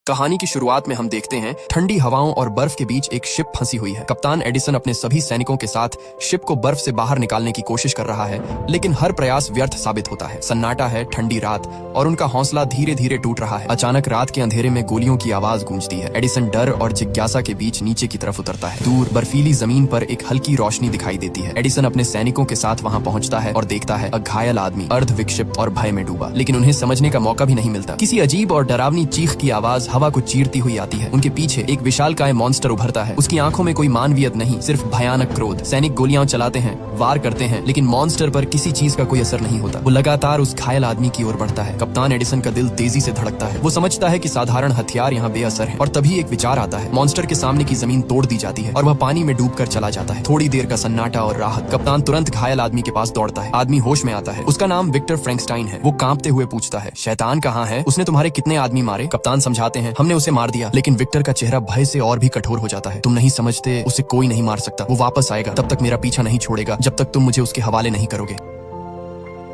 कहानी की शुरुआत में हम देखते हैं ठंडी हवाओं और बर्फ के बीच एक शिप फंसी हुई है। कप्तान एडिसन अपने सभी सैनिकों के साथ शिप को बर्फ से बाहर निकालने की कोशिश कर रहा है, लेकिन हर प्रयास व्यर्थ साबित होता है। सन्नाटा है, ठंडी रात, और उनका हौसला धीरे धीरे टूट रहा है। अचानक रात के अंधेरे में गोलियों की आवाज गूंजती है। एडिसन डर और जिज्ञासा के बीच नीचे की तरफ उतरता है। दूर बर्फीली जमीन पर एक हल्की रोशनी दिखाई देती है। एडिसन अपने सैनिकों के साथ वहां पहुंचता है और देखता है एक घायल आदमी अर्ध विक्षिप्त और भय में डूबा, लेकिन उन्हें समझने का मौका भी नहीं मिलता। किसी अजीब और डरावनी चीख की आवाज हवा को चीरती हुई आती है। उनके पीछे एक विशालकाय मॉन्स्टर उभरता है। उसकी आंखों में कोई मानवीयत नहीं, सिर्फ भयानक क्रोध। सैनिक गोलियां चलाते हैं, वार करते हैं, लेकिन मॉन्स्टर पर किसी चीज का कोई असर नहीं होता। वो लगातार उस घायल आदमी की ओर बढ़ता है। कप्तान एडिसन का दिल तेजी से धड़कता है। वो समझता है कि साधारण हथियार यहाँ बेअसर है, और तभी एक विचार आता है। मॉन्स्टर के सामने की जमीन तोड़ दी जाती है और वह पानी में डूबकर चला जाता है। थोड़ी देर का सन्नाटा और राहत। कप्तान तुरंत घायल आदमी के पास दौड़ता है। आदमी होश में आता है। उसका नाम विक्टर फ्रैंकस्टाइन है। वो कांपते हुए पूछता है, शैतान कहाँ है? उसने तुम्हारे कितने आदमी मारे? कप्तान समझाते हैं, हमने उसे मार दिया। लेकिन विक्टर का चेहरा भय से और भी कठोर हो जाता है। तुम नहीं समझते, उसे कोई नहीं मार सकता। वो वापस आएगा, तब तक मेरा पीछा नहीं छोड़ेगा, जब तक तुम मुझे उसके हवाले नहीं करोगे।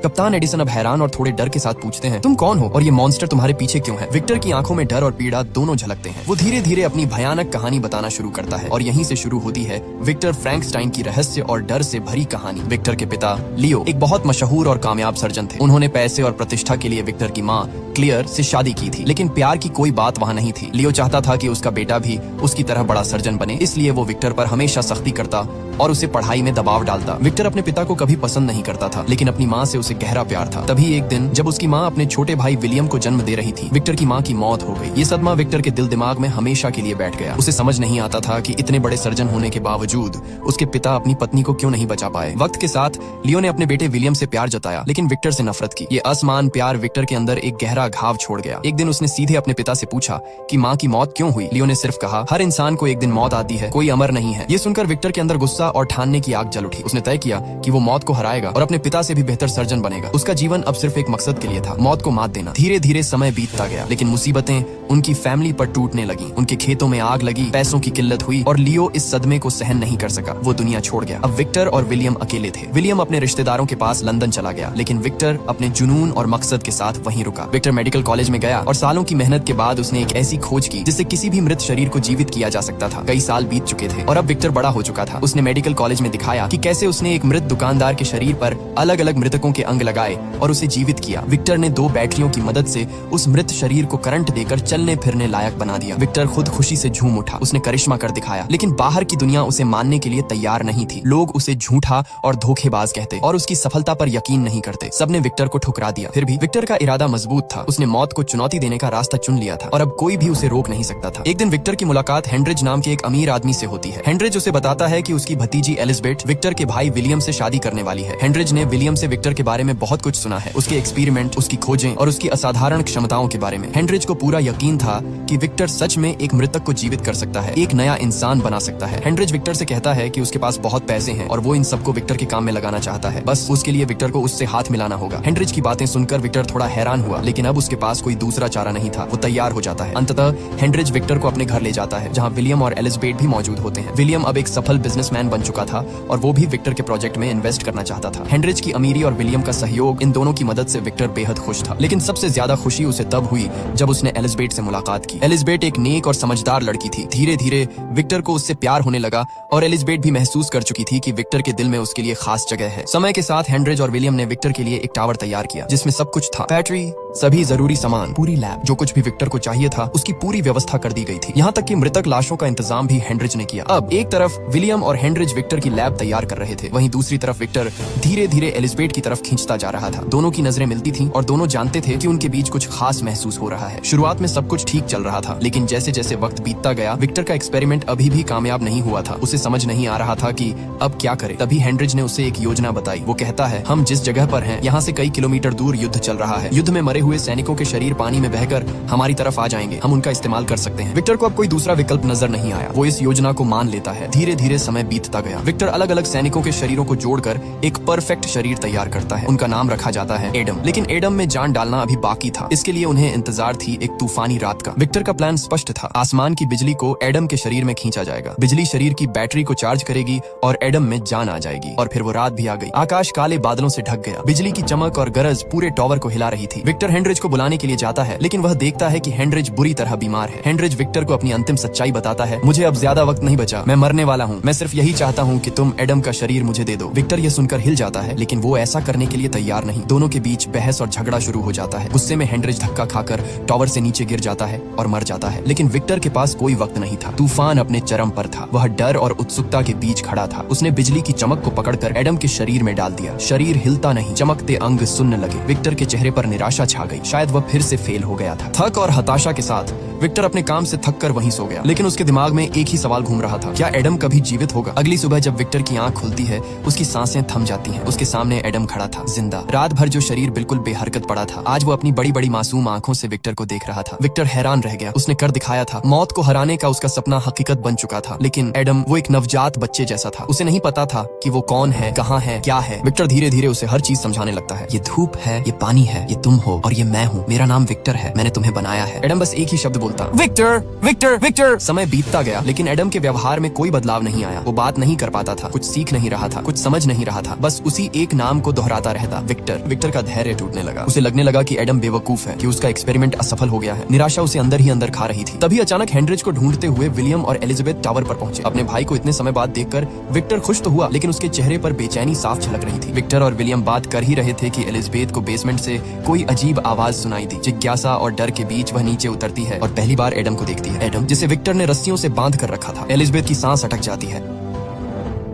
कप्तान एडिसन अब हैरान और थोड़े डर के साथ पूछते हैं, तुम कौन हो और ये मॉन्स्टर तुम्हारे पीछे क्यों है? विक्टर की आंखों में डर और पीड़ा दोनों झलकते हैं। वो धीरे धीरे अपनी भयानक कहानी बताना शुरू करता है, और यहीं से शुरू होती है विक्टर फ्रैंकस्टाइन की रहस्य और डर से भरी कहानी। विक्टर के पिता लियो एक बहुत मशहूर और कामयाब सर्जन थे। उन्होंने पैसे और प्रतिष्ठा के लिए विक्टर की माँ क्लियर से शादी की थी, लेकिन प्यार की कोई बात वहाँ नहीं थी। लियो चाहता था कि उसका बेटा भी उसकी तरह बड़ा सर्जन बने, इसलिए वो विक्टर पर हमेशा सख्ती करता और उसे पढ़ाई में दबाव डालता। विक्टर अपने पिता को कभी पसंद नहीं करता था, लेकिन अपनी माँ से उसे गहरा प्यार था। तभी एक दिन जब उसकी माँ अपने छोटे भाई विलियम को जन्म दे रही थी, विक्टर की माँ की मौत हो गई। ये सदमा विक्टर के दिल दिमाग में हमेशा के लिए बैठ गया। उसे समझ नहीं आता था कि इतने बड़े सर्जन होने के बावजूद उसके पिता अपनी पत्नी को क्यों नहीं बचा पाए। वक्त के साथ लियो ने अपने बेटे विलियम से प्यार जताया, लेकिन विक्टर से नफरत की। ये असमान प्यार विक्टर के अंदर एक गहरा घाव छोड़ गया। एक दिन उसने सीधे अपने पिता से पूछा कि माँ की मौत क्यों हुई? लियो ने सिर्फ कहा, हर इंसान को एक दिन मौत आती है, कोई अमर नहीं है। ये सुनकर विक्टर के अंदर गुस्सा और ठानने की आग जल उठी। उसने तय किया कि वो मौत को हराएगा और अपने पिता से भी बेहतर सर्जन बनेगा। उसका जीवन अब सिर्फ एक मकसद के लिए था, मौत को मात देना। धीरे धीरे समय बीतता गया, लेकिन मुसीबतें उनकी फैमिली पर टूटने लगी। उनके खेतों में आग लगी, पैसों की किल्लत हुई, और लियो इस सदमे को सहन नहीं कर सका। वो दुनिया छोड़ गया। अब विक्टर और विलियम अकेले थे। विलियम अपने रिश्तेदारों के पास लंदन चला गया, लेकिन विक्टर अपने जुनून और मकसद के साथ वहीं रुका। विक्टर मेडिकल कॉलेज में गया और सालों की मेहनत के बाद उसने एक ऐसी खोज की जिससे किसी भी मृत शरीर को जीवित किया जा सकता था। कई साल बीत चुके थे और अब विक्टर बड़ा हो चुका था। उसने मेडिकल कॉलेज में दिखाया कि कैसे उसने एक मृत दुकानदार के शरीर पर अलग अलग मृतकों के अंग लगाए और उसे जीवित किया। विक्टर ने 2 बैटरियों की मदद से उस मृत शरीर को करंट देकर चलने फिरने लायक बना दिया। विक्टर खुद खुशी से झूम उठा। उसने करिश्मा कर दिखाया, लेकिन बाहर की दुनिया उसे मानने के लिए तैयार नहीं थी। लोग उसे झूठा और धोखेबाज कहते और उसकी सफलता पर यकीन नहीं करते। सबने विक्टर को ठुकरा दिया। फिर भी विक्टर का इरादा मजबूत था। उसने मौत को चुनौती देने का रास्ता चुन लिया था और अब कोई भी उसे रोक नहीं सकता था। एक दिन विक्टर की मुलाकात हेनरिज नाम के एक अमीर आदमी से होती है। हेनरिज उसे बताता है कि उसकी भतीजी एलिजबेथ विक्टर के भाई विलियम से शादी करने वाली है। हेनरिज ने विलियम से विक्टर के बारे में बहुत कुछ सुना है, उसके एक्सपेरिमेंट, उसकी खोजें और उसकी असाधारण क्षमताओं के बारे में। हेनरिज को पूरा यकीन था कि विक्टर सच में एक मृतक को जीवित कर सकता है, एक नया इंसान बना सकता है। हेनरिज विक्टर से कहता है कि उसके पास बहुत पैसे हैं और वो इन सबको विक्टर के काम में लगाना चाहता है। बस उसके लिए विक्टर को उससे हाथ मिलाना होगा। हेनरिज की बातें सुनकर विक्टर थोड़ा हैरान हुआ, लेकिन अब उसके पास कोई दूसरा चारा नहीं था। वो तैयार हो जाता है। अंततः हेनरिज विक्टर को अपने घर ले जाता है, जहाँ विलियम और एलिजबेथ भी मौजूद होते हैं। विलियम अब एक सफल बिजनेसमैन बन चुका था और वो भी विक्टर के प्रोजेक्ट में इन्वेस्ट करना चाहता था। हेनरिज की अमीरी और विलियम का सहयोग, इन दोनों की मदद से विक्टर बेहद खुश था। लेकिन सबसे ज्यादा खुशी उसे तब हुई जब उसने एलिजबेथ से मुलाकात की। एलिजबेथ एक नेक और समझदार लड़की थी। धीरे धीरे विक्टर को उससे प्यार होने लगा और एलिजबेथ भी महसूस कर चुकी थी कि विक्टर के दिल में उसके लिए खास जगह है। समय के साथ हेनरिज और विलियम ने विक्टर के लिए एक टावर तैयार किया, जिसमें सब कुछ था। बैटरी, सभी जरूरी सामान, पूरी लैब, जो कुछ भी विक्टर को चाहिए था उसकी पूरी व्यवस्था कर दी गई थी। यहाँ तक कि मृतक लाशों का इंतजाम भी हेनरिज ने किया। अब एक तरफ विलियम और हेनरिज विक्टर की लैब तैयार कर रहे थे, वहीं दूसरी तरफ विक्टर धीरे धीरे एलिजबेथ की तरफ खींचता जा रहा था। दोनों की नजरें मिलती थीं और दोनों जानते थे कि उनके बीच कुछ खास महसूस हो रहा है। शुरुआत में सब कुछ ठीक चल रहा था, लेकिन जैसे जैसे वक्त बीतता गया, विक्टर का एक्सपेरिमेंट अभी भी कामयाब नहीं हुआ था। उसे समझ नहीं आ रहा था कि अब क्या करे। तभी हेनरिज ने उसे एक योजना बताई। वो कहता है, हम जिस जगह पर हैं, यहाँ से कई किलोमीटर दूर युद्ध चल रहा है। युद्ध में मरे हुए सैनिकों के शरीर पानी में बहकर हमारी तरफ आ जाएंगे। हम उनका इस्तेमाल कर सकते हैं। विक्टर को अब कोई दूसरा विकल्प नजर नहीं आया। वो इस योजना को मान लेता है। धीरे धीरे समय बीतता गया। विक्टर अलग अलग सैनिकों के शरीरों को जोड़कर एक परफेक्ट शरीर तैयार करता है। उनका नाम रखा जाता है एडम। लेकिन एडम में जान डालना अभी बाकी था। इसके लिए उन्हें इंतजार थी एक तूफानी रात का। विक्टर का प्लान स्पष्ट था। आसमान की बिजली को एडम के शरीर में खींचा जाएगा। बिजली शरीर की बैटरी को चार्ज करेगी और एडम में जान आ जाएगी। और फिर वो रात भी आ गई। आकाश काले बादलों से ढक गया। बिजली की चमक और गरज पूरे टावर को हिला रही थी। विक्टर हेनरिच को बुलाने के लिए जाता है, लेकिन वह देखता है कि हेनरिच बुरी तरह बीमार है। हेनरिच विक्टर को अपनी अंतिम सच्चाई बताता है, मुझे अब ज्यादा वक्त नहीं बचा, मैं मरने वाला हूँ, मैं सिर्फ यही चाहता हूँ कि तुम एडम का शरीर मुझे दे दो। विक्टर ये सुनकर हिल जाता है, लेकिन वो ऐसा करने के लिए तैयार नहीं। दोनों के बीच बहस और झगड़ा शुरू हो जाता है। गुस्से में हेनरिच धक्का खाकर टावर से नीचे गिर जाता है और मर जाता है। लेकिन विक्टर के पास कोई वक्त नहीं था। तूफान अपने चरम पर था। वह डर और उत्सुकता के बीच खड़ा था। उसने बिजली की चमक को पकड़कर एडम के शरीर में डाल दिया। शरीर हिलता नहीं, चमकते अंग सुन्न लगे। विक्टर के चेहरे पर निराशा छा गई। शायद वह फिर से फेल हो गया था। थक और हताशा के साथ विक्टर अपने काम से थक कर वहीं सो गया। लेकिन उसके दिमाग में एक ही सवाल घूम रहा था, क्या एडम कभी जीवित होगा? अगली सुबह जब विक्टर की आंख खुलती है, उसकी सांसें थम जाती हैं। उसके सामने एडम खड़ा था, जिंदा। रात भर जो शरीर बिल्कुल बेहरकत पड़ा था, आज वो अपनी बड़ी बड़ी मासूम आंखों से विक्टर को देख रहा था। विक्टर हैरान रह गया। उसने कर दिखाया था। मौत को हराने का उसका सपना हकीकत बन चुका था। लेकिन एडम वो एक नवजात बच्चे जैसा था। उसे नहीं पता था कि वो कौन है, कहाँ है, क्या है। विक्टर धीरे धीरे उसे हर चीज समझाने लगता है। ये धूप है, ये पानी है, ये तुम हो और ये मैं हूँ। मेरा नाम विक्टर है, मैंने तुम्हें बनाया है। एडम बस एक ही शब्द बोलता, विक्टर विक्टर विक्टर। समय बीतता गया, लेकिन एडम के व्यवहार में कोई बदलाव नहीं आया। वो बात नहीं कर पाता था, कुछ सीख नहीं रहा था, कुछ समझ नहीं रहा था। बस उसी एक नाम को दोहराता रहता, विक्टर। विक्टर का धैर्य टूटने लगा। उसे लगने लगा कि एडम बेवकूफ है, कि उसका एक्सपेरिमेंट असफल हो गया है। निराशा उसे अंदर ही अंदर खा रही थी। तभी अचानक हेनरिच को ढूंढते हुए विलियम और एलिजाबेथ टावर पर पहुंचे। अपने भाई को इतने समय बाद देखकर विक्टर खुश तो हुआ, लेकिन उसके चेहरे पर बेचैनी साफ झलक रही थी। विक्टर और विलियम बात कर ही रहे थे कि एलिजाबेथ को बेसमेंट से कोई अजीब आवाज सुनाई दी। जिज्ञासा और डर के बीच वह नीचे उतरती है और पहली बार एडम को देखती है। एडम, जिसे विक्टर ने रस्सियों से बांध कर रखा था। एलिजाबेथ की सांस अटक जाती है।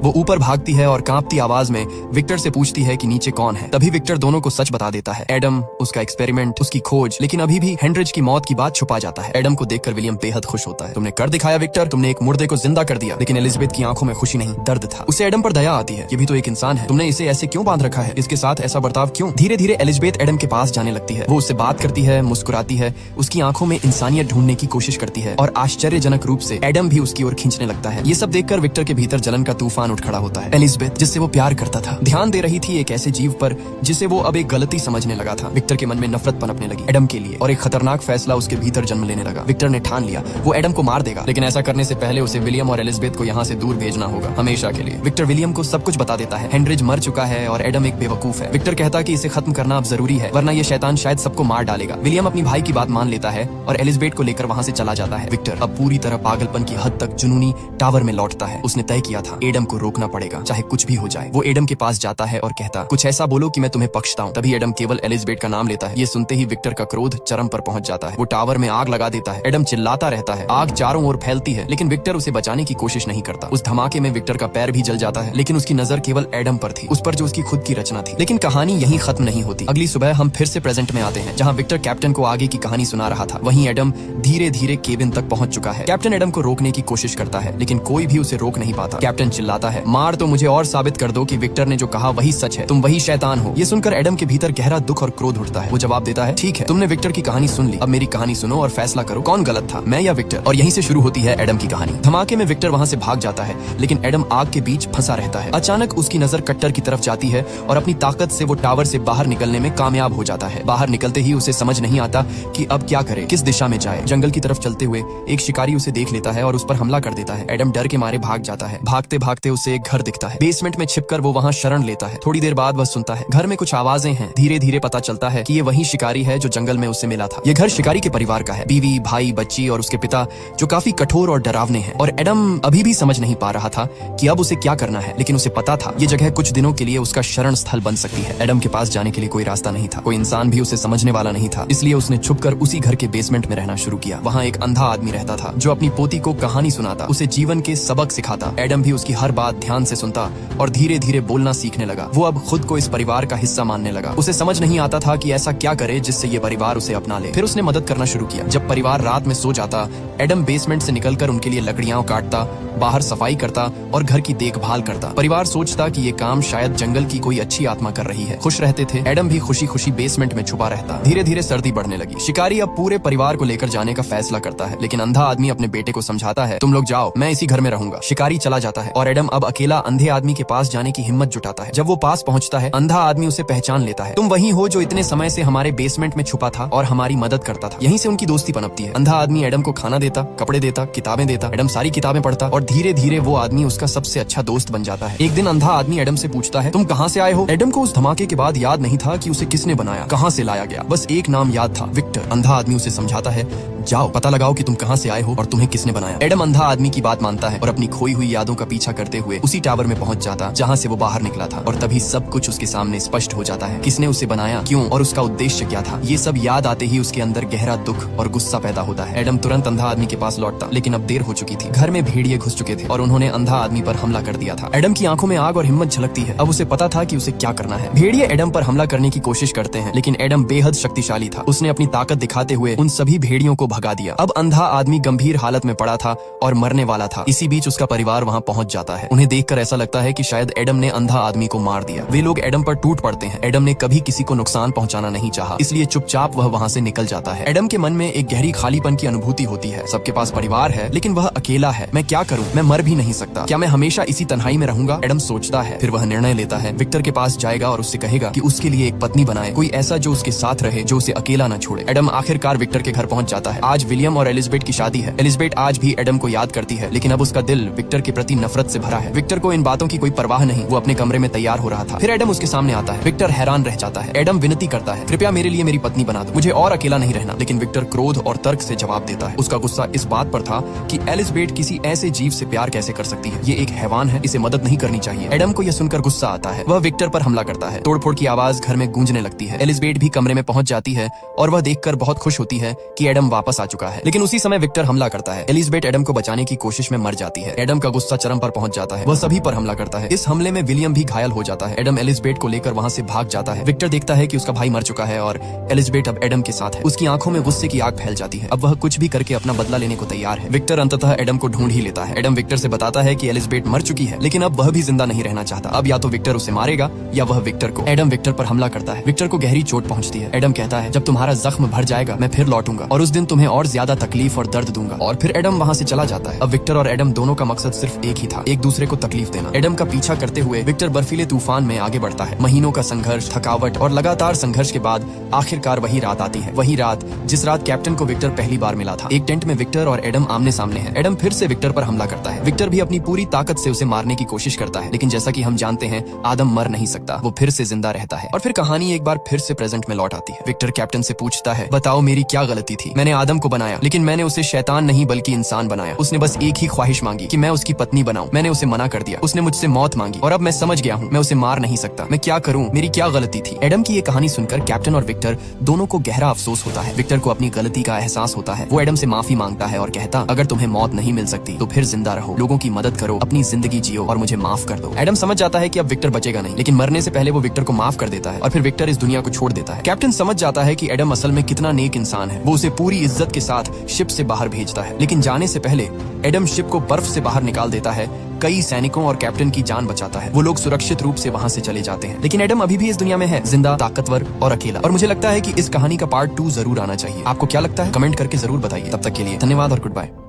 वो ऊपर भागती है और कांपती आवाज में विक्टर से पूछती है कि नीचे कौन है। तभी विक्टर दोनों को सच बता देता है, एडम, उसका एक्सपेरिमेंट, उसकी खोज। लेकिन अभी भी हेनरिच की मौत की बात छुपा जाता है। एडम को देखकर विलियम बेहद खुश होता है। तुमने कर दिखाया विक्टर, तुमने एक मुर्दे को जिंदा कर दिया। लेकिन एलिजाबेथ की आंखों में खुशी नहीं, दर्द था। उसे एडम पर दया आती है। ये भी तो एक इंसान है, तुमने इसे ऐसे क्यों बांध रखा है? इसके साथ ऐसा बर्ताव क्यों? धीरे धीरे एलिजाबेथ एडम के पास जाने लगती है। वो उससे बात करती है, मुस्कुराती है, उसकी आंखों में इंसानियत ढूंढने की कोशिश करती है और आश्चर्यजनक रूप से एडम भी उसकी ओर खींचने लगता है। ये सब देखकर विक्टर के भीतर जलन का तूफान उठ खड़ा होता है। एलिजाबेथ, जिससे वो प्यार करता था, ध्यान दे रही थी एक ऐसे जीव पर जिसे वो अब एक गलती समझने लगा था। विक्टर के मन में नफरत पनपने लगी एडम के लिए और एक खतरनाक फैसला उसके भीतर जन्म लेने लगा। विक्टर ने ठान लिया, वो एडम को मार देगा, लेकिन ऐसा करने से पहले उसे विलियम और एलिजाबेथ को यहाँ से दूर भेजना होगा, हमेशा के लिए। विक्टर विलियम को सब कुछ बता देता है। हेनरिच मर चुका है और एडम एक बेवकूफ है। विक्टर कहता कि इसे खत्म करना अब जरूरी है, वरना ये शैतान शायद सबको मार डालेगा। विलियम अपनी भाई की बात मान लेता है और एलिजाबेथ को लेकर वहाँ से चला जाता है। विक्टर अब पूरी तरह पागलपन की हद तक जुनूनी टावर में लौटता है। उसने तय किया था, एडम को रोकना पड़ेगा, चाहे कुछ भी हो जाए। वो एडम के पास जाता है और कहता, कुछ ऐसा बोलो कि मैं तुम्हें बख्शता हूँ। तभी एडम केवल एलिजाबेथ का नाम लेता है। ये सुनते ही विक्टर का क्रोध चरम पर पहुंच जाता है। वो टावर में आग लगा देता है। एडम चिल्लाता रहता है, आग चारों ओर फैलती है, लेकिन विक्टर उसे बचाने की कोशिश नहीं करता। उस धमाके में विक्टर का पैर भी जल जाता है, लेकिन उसकी नजर केवल एडम पर थी, उस पर जो उसकी खुद की रचना थी। लेकिन कहानी यहीं खत्म नहीं होती। अगली सुबह हम फिर से प्रेजेंट में आते हैं, जहाँ विक्टर कैप्टन को आगे की कहानी सुना रहा था। वहीं एडम धीरे धीरे केबिन तक पहुंच चुका है। कैप्टन एडम को रोकने की कोशिश करता है, लेकिन कोई भी उसे रोक नहीं पाता। कैप्टन चिल्लाता है, मार तो मुझे और साबित कर दो कि विक्टर ने जो कहा वही सच है, तुम वही शैतान हो। ये सुनकर एडम के भीतर गहरा दुख और क्रोध उठता है। वो जवाब देता है, ठीक है, तुमने विक्टर की कहानी सुन ली, अब मेरी कहानी सुनो और फैसला करो कौन गलत था, मैं या विक्टर। और यहीं से शुरू होती है एडम की कहानी। धमाके में विक्टर वहाँ से भाग जाता है, लेकिन एडम आग के बीच फंसा रहता है। अचानक उसकी नजर कट्टर की तरफ जाती है और अपनी ताकत से वो टावर से बाहर निकलने में कामयाब हो जाता है। बाहर निकलते ही उसे समझ नहीं आता कि अब क्या करे, किस दिशा में जाए। जंगल की तरफ चलते हुए एक शिकारी उसे देख लेता है और उस पर हमला कर देता है। एडम डर के मारे भाग जाता है। भागते भागते उसे एक घर दिखता है। बेसमेंट में छिपकर वो वहाँ शरण लेता है। थोड़ी देर बाद वह सुनता है, घर में कुछ आवाजें हैं। धीरे धीरे पता चलता है कि ये वही शिकारी है जो जंगल में उससे मिला था। ये घर शिकारी के परिवार का है, बीवी, भाई, बच्ची और उसके पिता, जो काफी कठोर और डरावने हैं। और एडम अभी भी समझ नहीं पा रहा था कि अब उसे क्या करना है, लेकिन उसे पता था ये जगह कुछ दिनों के लिए उसका शरण स्थल बन सकती है। एडम के पास जाने के लिए कोई रास्ता नहीं था, कोई इंसान भी उसे समझने वाला नहीं था, इसलिए उसने छुपकर उसी घर के बेसमेंट में रहना शुरू किया। वहाँ एक अंधा आदमी रहता था जो अपनी पोती को कहानी सुनाता, उसे जीवन के सबक सिखाता। एडम भी उसकी हर बात ध्यान से सुनता और धीरे धीरे बोलना सीखने लगा। वो अब खुद को इस परिवार का हिस्सा मानने लगा। उसे समझ नहीं आता था कि ऐसा क्या करे जिससे ये परिवार उसे अपना ले। फिर उसने मदद करना शुरू किया। जब परिवार रात में सो जाता, एडम बेसमेंट से निकलकर उनके लिए लकड़ियां काटता, बाहर सफाई करता और घर की देखभाल करता। परिवार सोचता कि ये काम शायद जंगल की कोई अच्छी आत्मा कर रही है। खुश रहते थे। एडम भी खुशी खुशी बेसमेंट में छुपा रहता। धीरे धीरे सर्दी बढ़ने लगी। शिकारी अब पूरे परिवार को लेकर जाने का फैसला करता है, लेकिन अंधा आदमी अपने बेटे को समझाता है, तुम लोग जाओ, मैं इसी घर में रहूंगा। शिकारी चला जाता है और एडम अब अकेला अंधे आदमी के पास जाने की हिम्मत जुटाता है। जब वो पास पहुंचता है, अंधा आदमी उसे पहचान लेता है। तुम वही हो जो इतने समय से हमारे बेसमेंट में छुपा था और हमारी मदद करता था। यहीं से उनकी दोस्ती पनपती है। अंधा आदमी एडम को खाना देता, कपड़े देता, किताबें देता। एडम सारी किताबें पढ़ता और धीरे धीरे वो आदमी उसका सबसे अच्छा दोस्त बन जाता है। एक दिन अंधा आदमी एडम से पूछता है, तुम कहाँ से आए हो? एडम को उस धमाके के बाद याद नहीं था कि उसे किसने बनाया, कहाँ से लाया गया। बस एक नाम याद था, विक्टर। अंधा आदमी उसे समझाता है, जाओ पता लगाओ कि तुम कहाँ से आए हो और तुम्हें किसने बनाया। एडम अंधा आदमी की बात मानता है और अपनी खोई हुई यादों का पीछा करते हुए उसी टावर में पहुंच जाता जहां से वो बाहर निकला था। और तभी सब कुछ उसके सामने स्पष्ट हो जाता है, किसने उसे बनाया, क्यों और उसका उद्देश्य क्या था। ये सब याद आते ही उसके अंदर गहरा दुख और गुस्सा पैदा होता है। एडम तुरंत अंधा आदमी के पास लौटता, लेकिन अब देर हो चुकी थी। घर में भेड़िए घुस चुके थे और उन्होंने अंधा आदमी पर हमला कर दिया था। एडम की आंखों में आग और हिम्मत झलकती है। अब उसे पता था कि उसे क्या करना है। भेड़िए एडम पर हमला करने की कोशिश करते हैं, लेकिन एडम बेहद शक्तिशाली था। उसने अपनी ताकत दिखाते हुए उन सभी भेड़ियों को भगा दिया। अब अंधा आदमी गंभीर हालत में पड़ा था और मरने वाला था। इसी बीच उसका परिवार वहां पहुंच जाता है। उन्हें देखकर ऐसा लगता है कि शायद एडम ने अंधा आदमी को मार दिया। वे लोग एडम पर टूट पड़ते हैं। एडम ने कभी किसी को नुकसान पहुंचाना नहीं चाहा, इसलिए चुपचाप वह वहां से निकल जाता है। एडम के मन में एक गहरी खालीपन की अनुभूति होती है। सबके पास परिवार है, लेकिन वह अकेला है। मैं क्या करूं? मैं मर भी नहीं सकता। क्या मैं हमेशा इसी तन्हाई में रहूंगा? एडम सोचता है। फिर वह निर्णय लेता है, विक्टर के पास जाएगा और उससे कहेगा कि उसके लिए एक पत्नी बनाए, कोई ऐसा जो उसके साथ रहे, जो उसे अकेला न छोड़े। एडम आखिरकार विक्टर के घर पहुंच जाता है। आज विलियम और एलिजाबेथ की शादी है। एलिजाबेथ आज भी एडम को याद करती है, लेकिन अब उसका दिल विक्टर के प्रति नफरत से भरा है। विक्टर को इन बातों की कोई परवाह नहीं। वो अपने कमरे में तैयार हो रहा था। फिर एडम उसके सामने आता है। विक्टर हैरान रह जाता है। एडम विनती करता है, कृपया मेरे लिए मेरी पत्नी बना दो, मुझे और अकेला नहीं रहना। लेकिन विक्टर क्रोध और तर्क से जवाब देता है। उसका गुस्सा इस बात पर था कि एलिजाबेथ किसी ऐसे जीव से प्यार कैसे कर सकती है। ये एक हैवान है, इसे मदद नहीं करनी चाहिए। एडम को यह सुनकर गुस्सा आता है। वह विक्टर पर हमला करता है। तोड़फोड़ की आवाज घर में गूंजने लगती है। एलिजाबेथ भी कमरे में पहुंच जाती है और वह देखकर बहुत खुश होती है कि एडम वापस आ चुका है। लेकिन उसी समय विक्टर हमला करता है। एलिजाबेथ एडम को बचाने की कोशिश में मर जाती है। एडम का गुस्सा चरम पर पहुंच जाता है। वह सभी पर हमला करता है। इस हमले में विलियम भी घायल हो जाता है। एडम एलिजाबेथ को लेकर वहां से भाग जाता है। विक्टर देखता है कि उसका भाई मर चुका है और एलिजाबेथ अब एडम के साथ है। उसकी आंखों में गुस्से की आग फैल जाती है। अब वह कुछ भी करके अपना बदला लेने को तैयार है। विक्टर अंततः एडम को ढूंढ ही लेता है। एडम विक्टर से बताता है कि एलिजाबेथ मर चुकी है, लेकिन अब वह भी जिंदा नहीं रहना चाहता। अब या तो विक्टर उसे मारेगा या वह विक्टर को। एडम विक्टर पर हमला करता है। विक्टर को गहरी चोट पहुंचती है। एडम कहता है, जब तुम्हारा जख्म भर जाएगा मैं फिर लौटूंगा और उस दिन तुम्हें और ज्यादा तकलीफ और दर्द दूंगा। और फिर एडम वहां से चला जाता है। अब विक्टर और एडम दोनों का मकसद सिर्फ एक ही था, एक दूसरे को तकलीफ देना। एडम का पीछा करते हुए विक्टर बर्फीले तूफान में आगे बढ़ता है। महीनों का संघर्ष, थकावट और लगातार संघर्ष के बाद आखिरकार वही रात आती है। वही रात जिस रात कैप्टन को विक्टर पहली बार मिला था। एक टेंट में विक्टर और एडम आमने सामने हैं। एडम फिर से विक्टर पर हमला करता है। विक्टर भी अपनी पूरी ताकत से उसे मारने की कोशिश करता है, लेकिन जैसा कि हम जानते हैं आदम मर नहीं सकता, वो फिर से जिंदा रहता है। और फिर कहानी एक बार फिर से प्रेजेंट में लौट आती है। विक्टर कैप्टन से पूछता है, बताओ मेरी क्या गलती थी? मैंने आदम को बनाया, लेकिन मैंने उसे शैतान नहीं बल्कि इंसान बनाया। उसने बस एक ही ख्वाहिश मांगी कि मैं उसकी पत्नी बनाऊं। मैंने उसे मना कर दिया। उसने मुझसे मौत मांगी और अब मैं समझ गया हूँ मैं उसे मार नहीं सकता। मैं क्या करूँ? मेरी क्या गलती थी? एडम की ये कहानी सुनकर कैप्टन और विक्टर दोनों को गहरा अफसोस होता है। विक्टर को अपनी गलती का एहसास होता है। वो एडम से माफी मांगता है और कहता, अगर तुम्हें मौत नहीं मिल सकती तो फिर जिंदा रहो, लोगों की मदद करो, अपनी जिंदगी जियो और मुझे माफ कर दो। एडम समझ जाता है कि अब विक्टर बचेगा नहीं, लेकिन मरने से पहले वो विक्टर को माफ कर देता है और फिर विक्टर इस दुनिया को छोड़ देता है। कैप्टन समझ जाता है कि एडम असल में कितना नेक इंसान है। वो उसे पूरी इज्जत के साथ शिप से बाहर भेजता है, लेकिन जाने से पहले एडम शिप को बर्फ से बाहर निकाल देता है। कई सैनिकों और कैप्टन की जान बचाता है। वो लोग सुरक्षित रूप से वहां से चले जाते हैं, लेकिन एडम अभी भी इस दुनिया में है, जिंदा, ताकतवर और अकेला। और मुझे लगता है कि इस कहानी का पार्ट 2 जरूर आना चाहिए। आपको क्या लगता है? कमेंट करके जरूर बताइए। तब तक के लिए धन्यवाद और गुड बाय।